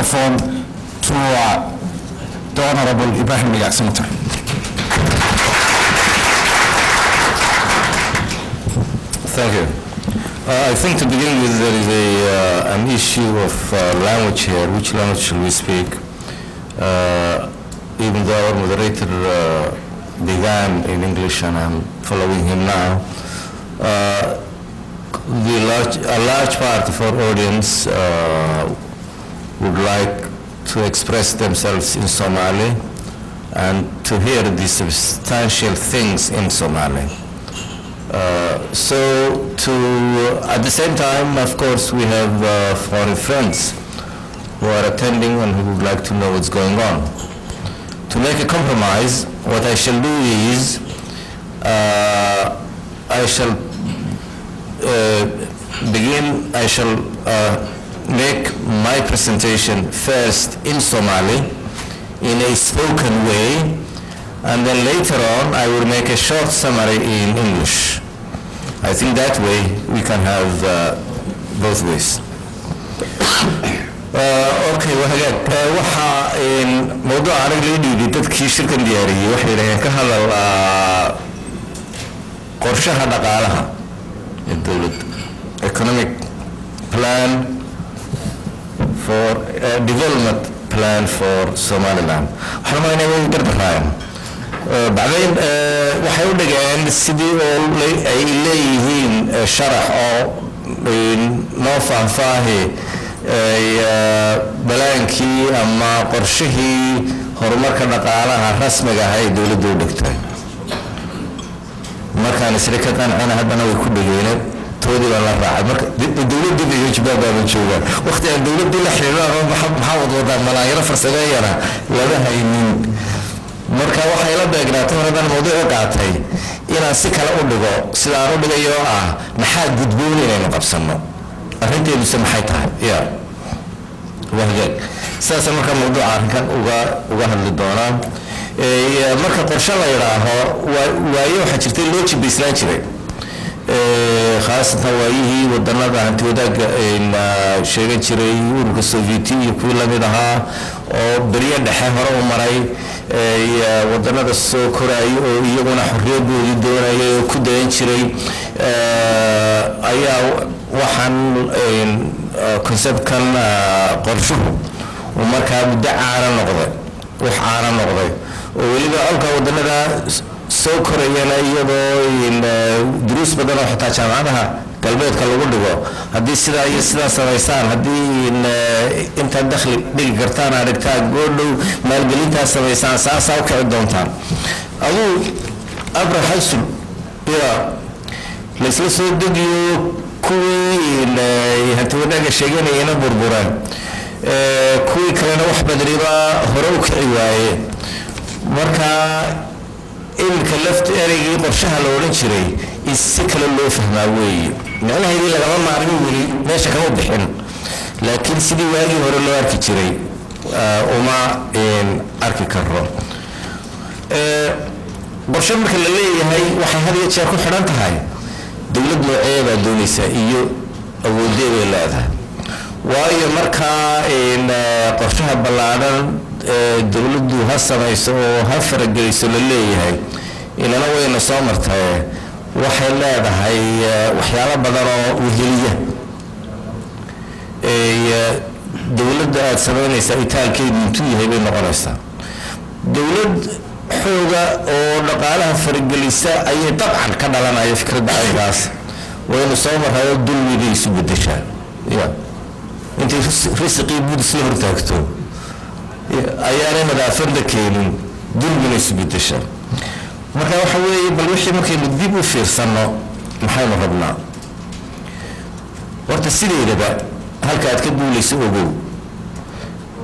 microphone to the Honorable Ibrahim Miyak Senator. Thank you. I think to begin with, there is an issue of language here. Which language shall we speak? Even though our moderator began in English and I'm following him now, a large part of our audience would like to express themselves in Somali and to hear the substantial things in Somali. At the same time, of course, we have foreign friends who are attending and who would like to know what's going on. To make a compromise, what I shall do is I shall make my presentation first in Somali in a spoken way, and then later on I will make a short summary in English. I think that way we can have both ways. Okay, waxa موضوع aniga dhigay dadkii shirkan diyaariyay waxay leeyahay ka hadal qorshaha dhaqaalaha ee dawladda, economic plan for development plan for Somaliland. waxaan ma inay garbarayaan بعدين waxay u dhigeen sidii ay leeyihiin sharax oo noo faahfaahi balaankii ama qorshihii horumarka dhaqaalaha rasmiga ah ee dawladdu u dhigtay. markaan isla ka qancana haddana way ku dhigeen toodii la raacay. marka dawladdu iyo jibaabaha joogaan waqti aan dawladdu la xiriiraan maxaa wadada malaayira farsameeyana lama haynin. marka waxay la beegnaatay horadan mawduuca qaatay inaan si kale u dhigo sidaan u dhigayo maxaa gudboon inaynu qabsano arrinteedu maxay tahay wahgeed saasa marka mawduuca arrinkan uga hadli doonaa. marka qorshe la yidhaaho waayo waxaa jirtay loo jibayslaan jiray khaasatan waayihii wadanada hanti wadaagga sheegan jiray ururka sovieti iyo kuwii lamid ahaa oo beriya dhexe hore u maray wadanada soo koraay oo iyaguna xorriyadoodii doonayay oo ku dayan jiray ayaa waxaan conceptkan qorshuhu uu markaa muddo caana noqday wax caana noqday oo weliba alka wadanada soo korayana iyadoo duruus badan oo xitaa jaamacadaha galbeedka lagu dhigo haddii sidaa iyo sidaa samaysaan haddii inta dakhli dhigi kartaan aragtaa goodhow maalgelintaa samaysaan saasaa u kici doontaan. aduu abra xasul laysla soo degiyo kuwii hanti wanaagga sheeganayana burburaan kuwii kalena wax badriba hore u kici waaye. marka ilka lafta erigii qorshaha la oran jiray si kale loo fahmaa weeye macnaheedu lagama maarmin weli meesha kama bixin laakiin sidii waagii hore loo arki jiray uma arki karo. qorshe marka la leeyahay waxay had iyo jeer ku xidhan tahay dawlad nooceeda doonaysa iyo awoodeeda leedahay. waayo markaa qorshaha ballaaran dawladdu ha samayso oo ha farageliso la leeyahay inana wayna soo martay waxay leedahay waxyaalo badan oo weheliya dawladda aad samaynaysa itaalkeedu intuu yahay bay noqonaysaa. dawlad xooga oo dhaqaalaha faragelisa ayay dabcan ka dhalanaya fikradda aygaas wayna soo martay dulmigay isu bedeshaa intay risqii budis la hortaagto ayaanay nadaafadda keenin dulmina isu bedeshaa. marka waxa weeye bal wixii markaynu dib u fiirsano maxaynu rabnaa horta sideedaba halka aad ka duulayso ogow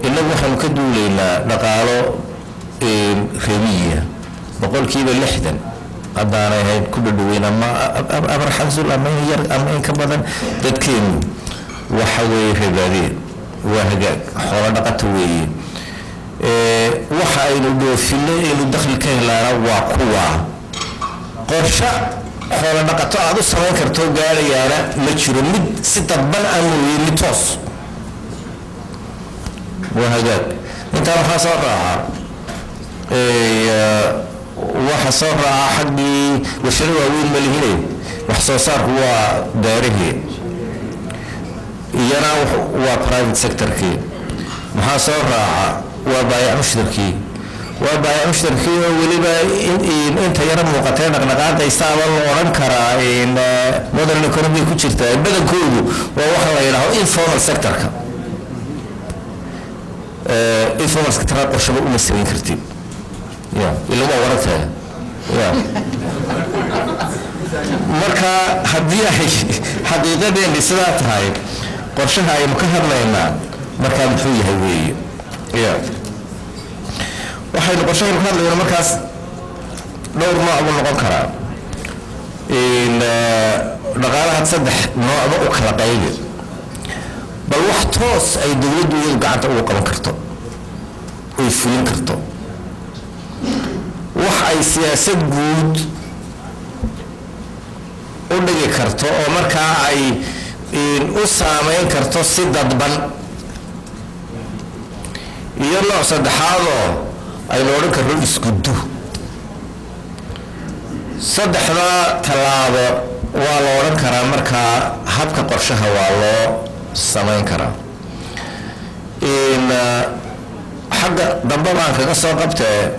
inagu waxaanu ka duulaynaa dhaqaalo reebiya boqolkiiba 60 haddaanay ahayn ku dhadhaweyn ama abarxasul ama yar ama in ka badan dadkeenu waxa weeye reebaadee waa hagaag xoolo dhaqato weeye waxa aynu dhoofino inuu dakhli ka helaana waa kuwa qorshe xoolo dhaqato aad u samayn karto gaarayaana ma jiro mid si dadban aan weeyni toos وهجاك انت راح صرعها وحصرع حقي وشروا وين ملهين وحصار هو داره ينا وبرايفت سيكتور كي محاصرع وبايع مشتركي وبايع مشتركي ولبا انت يرى موقتين نقاط يستعمل ورن كرا ان مودرن ايكونومي ku jirta badankoodu waa waxa la yiraahdo informal sector ka informal sector qorshe u masayn kartid ila waa warata marka hadii ay xaqiiqadeen sidaa tahay qorshaha ay ka hadlaynaa marka muxuu yahay weeye waxay qorshaha ka hadlaynaa markaas dhowr nooc u noqon karaa in dhaqaalaha saddex nooc u kala qayb bal wax toos ay dawladdu gacanta ugu qaban karto oo fulin karto wax ay siyaasad guud u dhigi karto oo markaa ay u saameyn karto si dadban iyo nooc saddexaadoo ay loohan karno iskudu saddexda tallaabo waa la odhan karaa markaa habka qorshaha waa loo samayn karaa xagga dambe baan kaga soo qabtee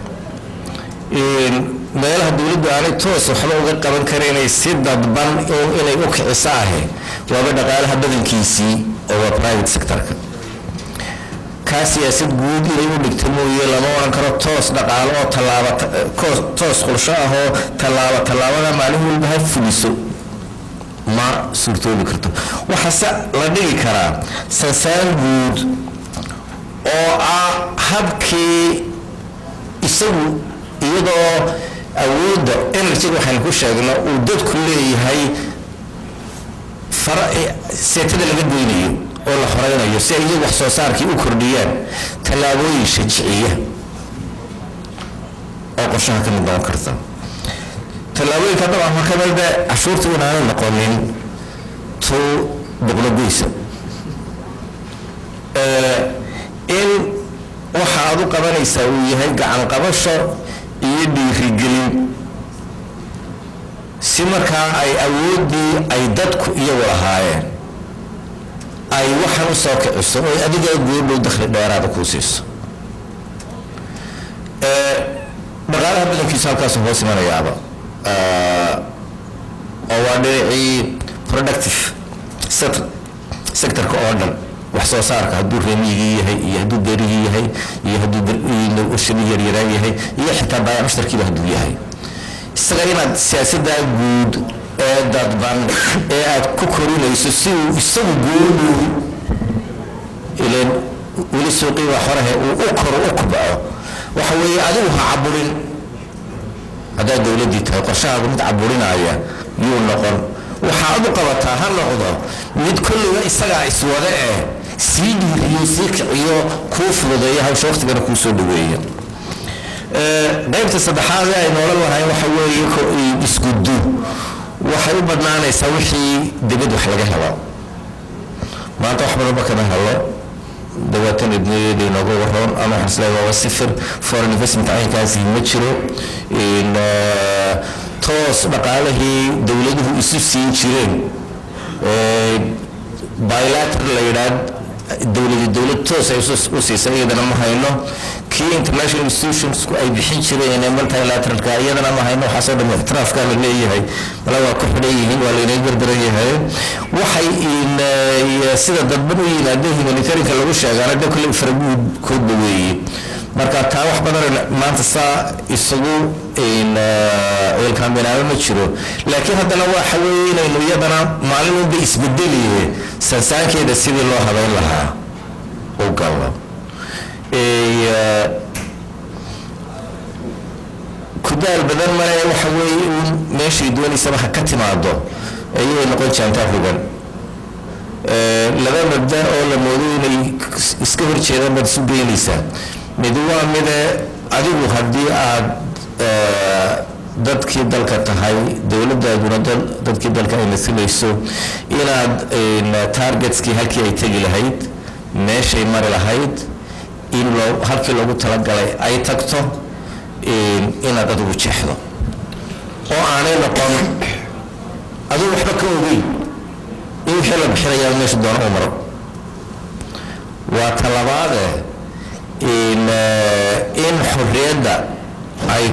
meelaha dawladdu aanay toos waxba uga qaban karaynay si dadban inay u kiciso ahe waaba dhaqaalaha badankiisii oo waa private sectorka kaa siyaasad guud inay u dhigto mooye lama odhan karo toos dhaqaalo oo tallaaba toos qorsho ahoo tallaabada maalin walba ha fuliso ma suurtoobi karto waxaase la dhigi karaa sansaan guud oo ah habkii isagu iyadoo awoodda energy waxaan ku sheegno uu dadku leeyahay seetada laga goynayo oo la horeynayo si ay wax soo saarkii u kordhiyaan tallaabooyin shajiciya oo qorshaha ka mid noqon karta tallaabooyinka dabcan waxaa ka mid ah cashuurta inaanay noqonin tu boqolagoysa in waxa aad u qabanaysaa uu yahay gacan qabasho iyo dhiirigelin si markaa ay awooddii ay dadku iyagu lahaayeen ay waxaan u soo kiciso oo adiga goordhow dakhli dheeraada kuu siiso dhaqaalaha badankiisa halkaas hoos imanayaaba oo waa dhinacii productive sectorka oo dhan wax soo saarka hadduu reemiyigii yahay iyo hadduu beerigii yahay iyo hadduu warshadii yaryaraan yahay iyo xitaa baayac mushtarkiiba hadduu yahay isaga inaad siyaasaddaa guud ee dadban ee aad ku korinayso si uu isagu goodhow ileen weli suuqiiba xorahe uu u koro u kubco waxa weeye adigu ha caburin haddaad dawladdii tahay qorshahaagu mid caburinaya yuu noqon waxaad u qabataa ha noqdo mid kolliga isagaa iswade sii dhiiriyo sii kiciyo kuu fududeeya hawsha waqtigana kuu soo dhaweeya qaybta saddexaad ee ay noolan lahayn waxa weeye iskudu waxay u badnaanaysaa wixii dibad wax laga helo maanta wax badanba kama helo dawaatan idniyadeeda inooga waroon ama waxaan isleeyahay waa sifir foreign investment caynkaasi ma jiro toos dhaqaalihii dawladuhu isu siin jireen bilateral la yidhaahd dawlad toos ay u siisa iyadana ma hayno kii international institutions ay bixin jireen multilateralka iyadana ma hayno waxaasoo dhan ixtiraafka la leeyahay mala waa ku xidhan yihiin waa laynay gardaran yahay waxay sida dadban u yimaadeen humanitarianka lagu sheegaana de kulle faraguudkoodba weeye marka taa wax badan maanta saa isagu weelkaambinaaba ma jiro laakiin haddana waxa weeye inaynu iyadana maalin walba isbedeliye sansaankeeda sidii loo habeyn lahaa u galno kudaal badan male waxa weeye meeshay doonaysaba ha ka timaado ayay noqon jaantaa fogan laba mabda oo la moodo inay iska horjeedaan baad isu geynaysaa mid waa mide adigu haddii aad dadkii dalka tahay dawladdaaduna dadkii dalka ay masilayso inaad targetskii halkii ay tegi lahayd meeshay mari lahayd in halkii loogu talagalay ay tagto inaad adigu jeexdo oo aanay noqon adigu waxba ka ogeyn in wixii la bixinayaa meesha doona u maro waa talabaade in xorriyadda ay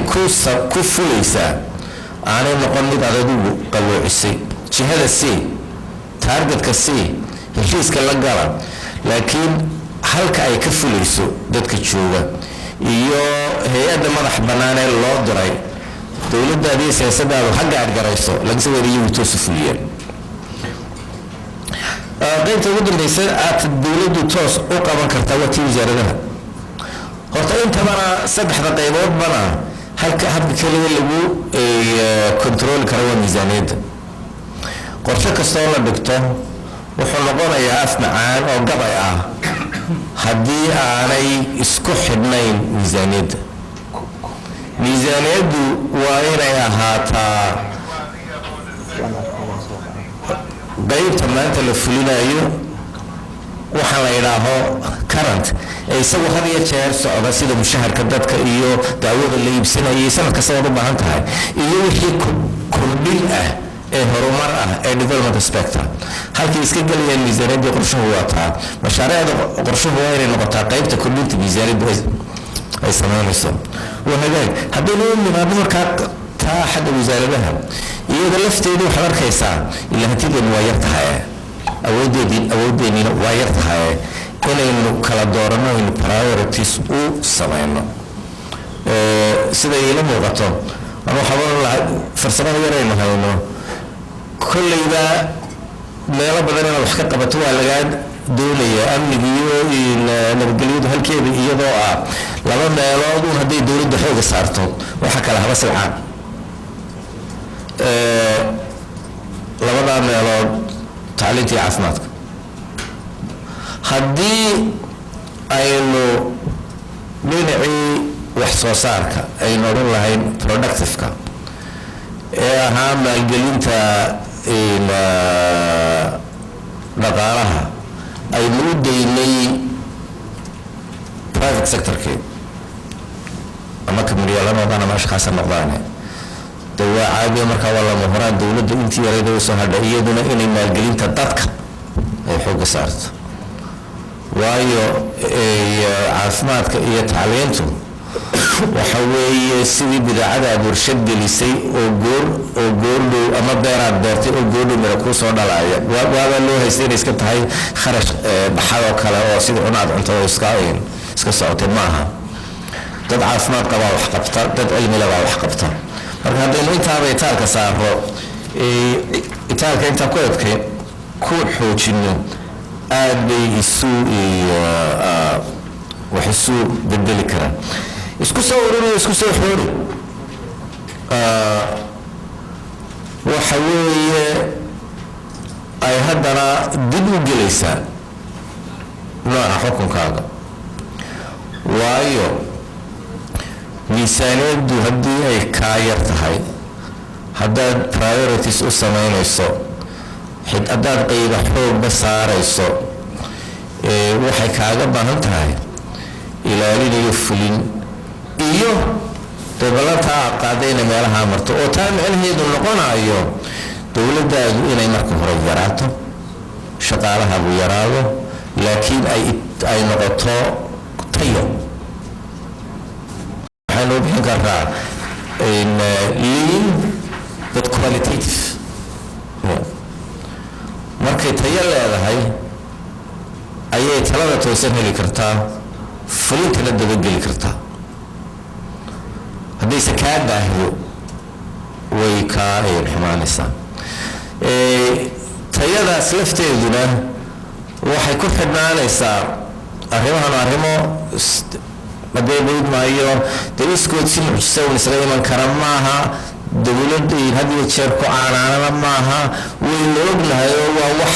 ku fulaysaa aanay noqon mid adigu qaloocisay jihada c taargetka c heshiiska la gala laakiin halka ay ka fulayso dadka jooga iyo hay-adda madax bannaanee loo diray dowladdaada iyo siyaasadaadu ha gaadhgarayso lagase weriyagu toosu fuliyeen qaybta ugu dambaysa aad dowladdu toos u qaban kartaa waa tii wasaaradaha horta intabana saddexda qayboodbana habka keliya lagu control karo waa miisaaniyadda qorshe kastoo la dhigto wuxuu noqonayaa af macaan oo gabay ah haddii aanay isku xidhnayn miisaaniyadda miisaaniyaddu waa inay ahaataa qaybta maanta la fulinayo waxaa la yidhaaho current ee isagu had iyo jeer socda sida mushaharka dadka iyo daawada la iibsanayay sanad kasta waad u baahan tahay iyo wixii kordhin ah ee horumar ah ee development spectrum halkii iska gelayaan miisaaniyaddii qorshuhu waataa mashaariicda qorshuhu waa inay noqotaa qaybta kordhinta miisaaniyaddu ay samaynayso waa hagaag haddaynu u nimaadno markaa taa xagga wasaaradaha iyada lafteedu waxaad arkaysaa ilaa hantideenu waa yar tahay awooddeeniina waa yar tahay inaynu kala dooranno aynu priorities u samayno sida iila muuqato ama waxaa farsamada yaraynu hayno kollayba meelo badan inaad wax ka qabato waa lagaa doonaya amnigiiyo nabadgelyadu halkeeda iyadoo ah laba meelood un hadday dowladda xooga saarto waxa kale haba silcaan labadaa meelood tacliinta iyo caafimaadka haddii aynu dhinacii wax soo saarka aynu odhan lahayn productiveka ee ahaa maalgelinta dhaqaalaha aynu u daynay private sectorkeed ama kamidiyaalanoodana meesha khaasa noqdaane de waa caadiya markaa waa lama horaan dowladda intii yarayda usoo hadha iyaduna inay maalgelinta dadka ay xooga saarto waayo caafimaadka iyo tacliintu waxa weeye sidii bidaacada aad warshad gelisay oo goordhow ama beeraad beertay oo goordhow mira kuu soo dhalaaya waabaa loo haystay inay iska tahay kharash baxadoo kale oo sidii cunaad cuntada iska socotay maaha dad caafimaad qabaa wax qabta dad cilmile baa wax qabta marka haddaynu intaaba itaalka saaro itaalka intaa ku edkay ku xoojino aad bay wax isu bedeli karaan isku soo ururiyo isku soo xoori waxa weeye ay haddana dib u gelaysaa nooca xukunkaaga waayo miisaaniyaddu haddii ay kaa yar tahay haddaad priorities u samaynayso haddaad qayba xoogba saarayso waxay kaaga baahan tahay ilaalinayo fulin iyo dabalantaa qaadayna meelaha marto oo taa micnaheedu noqonayo dowladdaadu inay marka hore yaraato shaqaalahabu yaraado laakiin ay noqoto tayo waxaynu bixin karaa lean but qualitative markay tayo leedahay ayay talada toosan heli kartaa fulintana dabageli kartaa haddayse kaa baahdo way kaa xumaanaysaa tayadaas lafteeduna waxay ku xidhnaanaysaa arrimahan arrimo haddee bayd maayo dee iskood si mucjisa un isaga iman kara maaha dowladda had iyo jeer ku caanaanana maaha waynu ognahay oo waa wax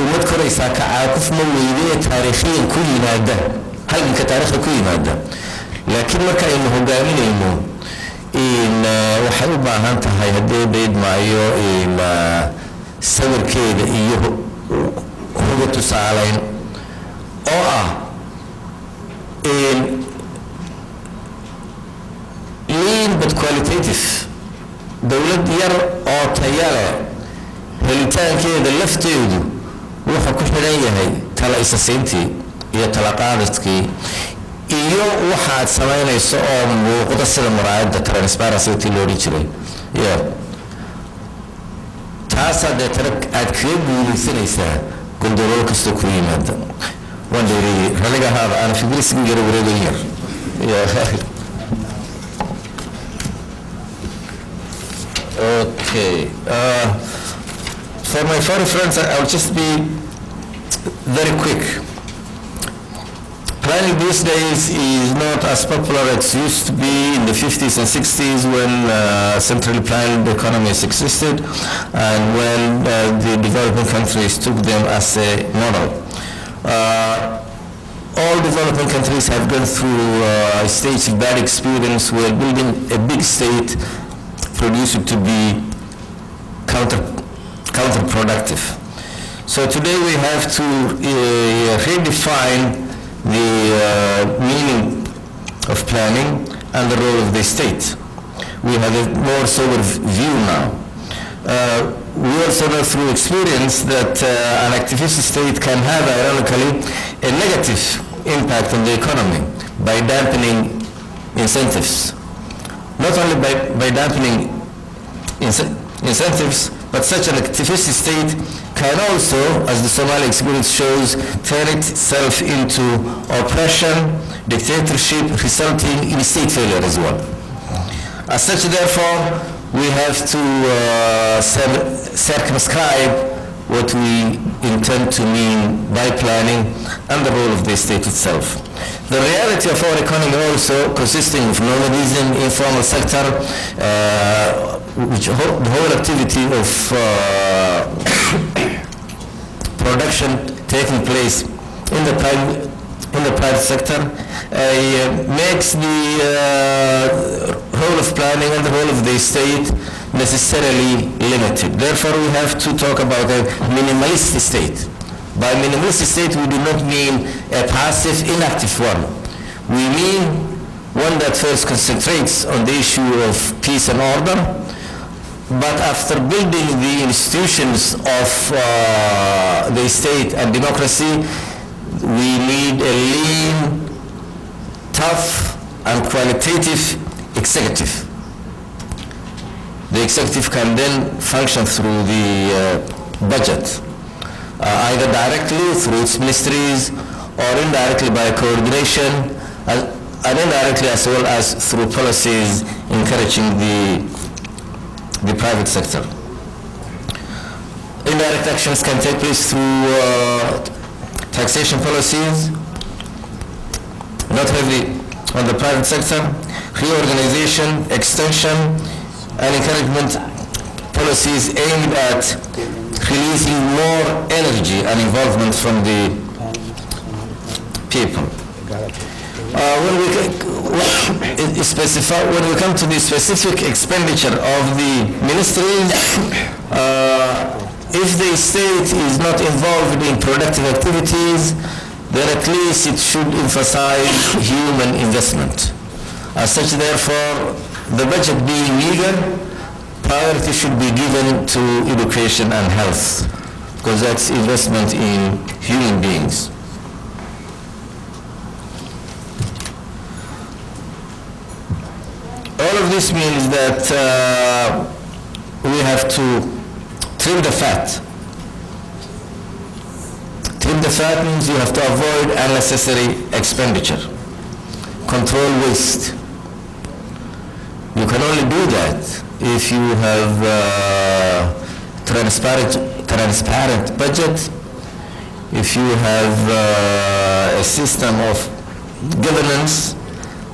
ummad koraysaa ka caaquf ma weyde ee taariikhiyan ku yimaada halganka taariikhda ku yimaada laakiin marka aynu hogaaminayno waxay u baahan tahay haddee bayd maayo sawirkeeda iyo huga tusaalayn oo ah lean but qualitative dowlad yar oo tayo leh helitaankeeda lafteedu wuxuu ku xidhan yahay tala isasiintii iyo tala qaadadkii iyo waxaad samaynayso oo muuqda sida muraayadda transparency loo jiray taasa de tarak aad kaga guulaysanaysaa gondolool kasta ku yimaada waan dheereeyey raliga haada aan fikrisiga yar wareegan yar okay for my foreign friends I'll just be very quick. Planning these days is not as popular as it used to be in the 50s and 60s when centrally planned economies existed and when the developing countries took them as a model. All developing countries have gone through a stage of bad experience where building a big state produced to be counterproductive. So today we have to redefine the meaning of planning and the role of the state. We have a more sober view now. We also know through experience that an activist state can have, ironically, a negative impact on the economy by dampening incentives. Not only by dampening incentives, but such an activist state can also, as the Somali experience shows, turn itself into oppression, dictatorship, resulting in state failure as well. As such, therefore, we have to circumscribe what we intend to mean by planning and the role of the state itself. The reality of our economy also, consisting of nomadism, informal sector, which the whole activity of production taking place in the private sector makes the role of planning and the role of the state necessarily limited. Therefore, we have to talk about a minimalist state. By minimalist state, we do not mean a passive, inactive one. We mean one that first concentrates on the issue of peace and order, but after building the institutions of the state and democracy, we need a lean, tough, and qualitative executive. The executive can then function through the budget, either directly through its ministries or indirectly by coordination, and indirectly as well as through policies encouraging the private sector. Indirect actions can take place through taxation policies, not heavy on the private sector, reorganization, extension, and encouragement policies aimed at releasing more energy and involvement from the people. When we come to the specific expenditure of the ministries, if the state is not involved in productive activities, then at least it should emphasize human investment. As such, therefore, the budget being meager, priority should be given to education and health, because that's investment in human beings. All of this means that we have to trim the fat. Trim the fat means you have to avoid unnecessary expenditure, control waste. You can only do that if you have transparent budget, if you have a system of governance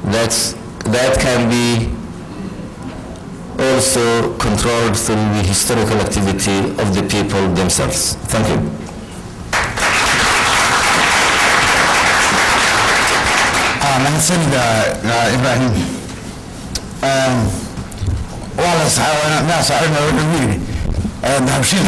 that can be also controlled through the historical activity of the people themselves. Thank you. mahadsanid Ibrahim. Waa la saxaabana ma saaxiibna wuxuu yiri habshiil